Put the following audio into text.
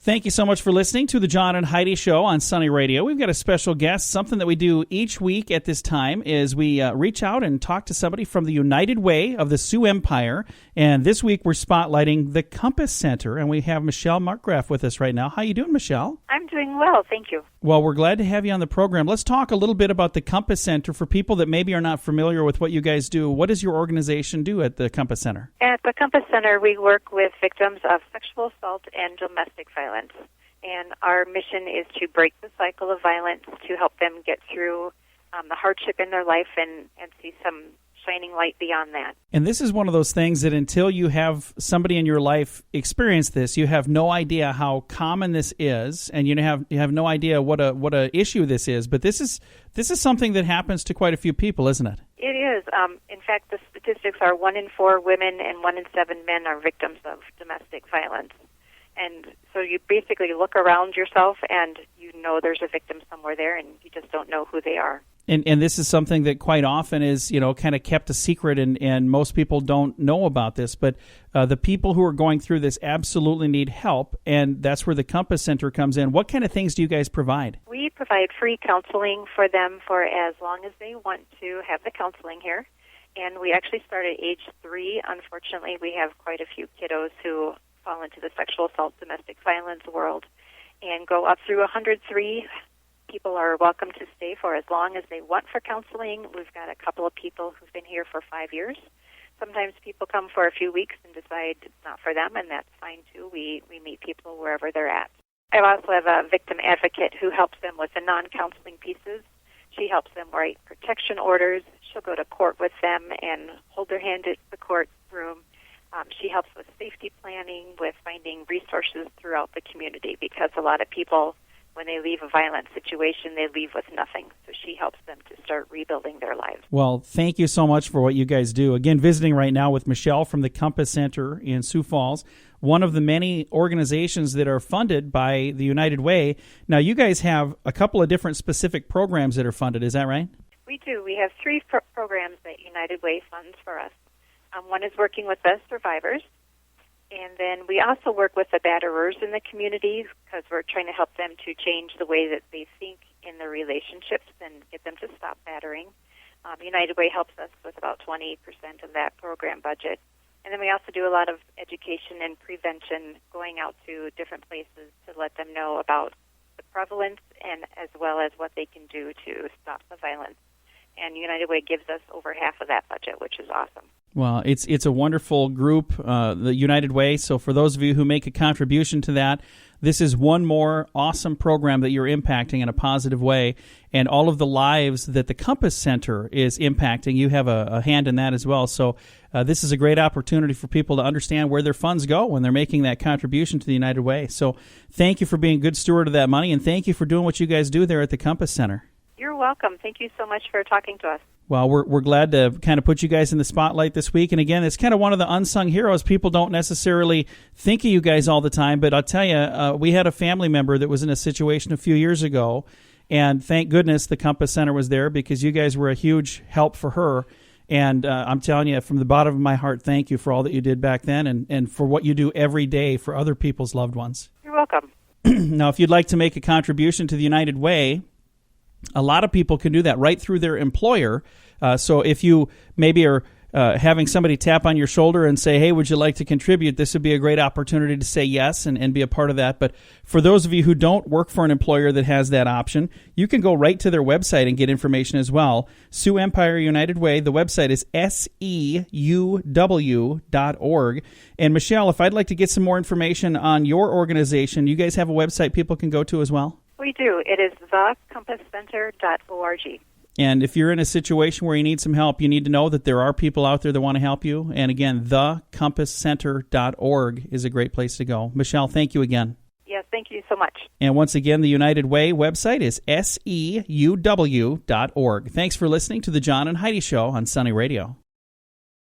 Thank you so much for listening to the John and Heidi Show on Sunny Radio. We've got a special guest. Something that we do each week at this time is we reach out and talk to somebody from the United Way of the Sioux Empire. And this week we're spotlighting the Compass Center, and we have Michelle Markgraf with us right now. How you doing, Michelle? I'm doing well, thank you. Well, we're glad to have you on the program. Let's talk a little bit about the Compass Center for people that maybe are not familiar with what you guys do. What does your organization do at the Compass Center? At the Compass Center, we work with victims of sexual assault and domestic violence. And our mission is to break the cycle of violence, to help them get through the hardship in their life and see some shining light beyond that. And this is one of those things that until you have somebody in your life experience this, you have no idea how common this is, and you have no idea what a issue this is. But this is something that happens to quite a few people, isn't it? It is. In fact, the statistics are 1 in 4 women and 1 in 7 men are victims of domestic violence. And so you basically look around yourself and you know there's a victim somewhere there, and you just don't know who they are. And this is something that quite often is, kind of kept a secret, and most people don't know about this. But the people who are going through this absolutely need help, and that's where the Compass Center comes in. What kind of things do you guys provide? We provide free counseling for them for as long as they want to have the counseling here. And we actually start at age 3. Unfortunately, we have quite a few kiddos who fall into the sexual assault, domestic violence world and go up through 103. People are welcome to stay for as long as they want for counseling. We've got a couple of people who've been here for 5 years. Sometimes people come for a few weeks and decide it's not for them, and that's fine too. We meet people wherever they're at. I also have a victim advocate who helps them with the non-counseling pieces. She helps them write protection orders. She'll go to court with them and hold their hand at the courtroom. She helps with safety planning, with finding resources throughout the community, because a lot of people, when they leave a violent situation, they leave with nothing. So she helps them to start rebuilding their lives. Well, thank you so much for what you guys do. Again, visiting right now with Michelle from the Compass Center in Sioux Falls, one of the many organizations that are funded by the United Way. Now, you guys have a couple of different specific programs that are funded. Is that right? We do. We have 3 programs that United Way funds for us. One is working with the survivors, and then we also work with the batterers in the community, because we're trying to help them to change the way that they think in their relationships and get them to stop battering. United Way helps us with about 20% of that program budget. And then we also do a lot of education and prevention, going out to different places to let them know about the prevalence and as well as what they can do to stop the violence. And United Way gives us over half of that budget, which is awesome. Well, it's a wonderful group, the United Way. So for those of you who make a contribution to that, this is one more awesome program that you're impacting in a positive way. And all of the lives that the Compass Center is impacting, you have a hand in that as well. So this is a great opportunity for people to understand where their funds go when they're making that contribution to the United Way. So thank you for being a good steward of that money, and thank you for doing what you guys do there at the Compass Center. You're welcome. Thank you so much for talking to us. Well, we're glad to kind of put you guys in the spotlight this week. And again, it's kind of one of the unsung heroes. People don't necessarily think of you guys all the time, but I'll tell you, we had a family member that was in a situation a few years ago, and thank goodness the Compass Center was there, because you guys were a huge help for her. And I'm telling you, from the bottom of my heart, thank you for all that you did back then and for what you do every day for other people's loved ones. You're welcome. Now, if you'd like to make a contribution to the United Way, a lot of people can do that right through their employer. So if you maybe are having somebody tap on your shoulder and say, hey, would you like to contribute? This would be a great opportunity to say yes and be a part of that. But for those of you who don't work for an employer that has that option, you can go right to their website and get information as well. Sioux Empire United Way, the website is SEUW.org. And Michelle, if I'd like to get some more information on your organization, you guys have a website people can go to as well? We do. It is thecompasscenter.org. And if you're in a situation where you need some help, you need to know that there are people out there that want to help you. And again, thecompasscenter.org is a great place to go. Michelle, thank you again. Yes, thank you so much. And once again, the United Way website is SEUW.org. Thanks for listening to the John and Heidi Show on Sunny Radio.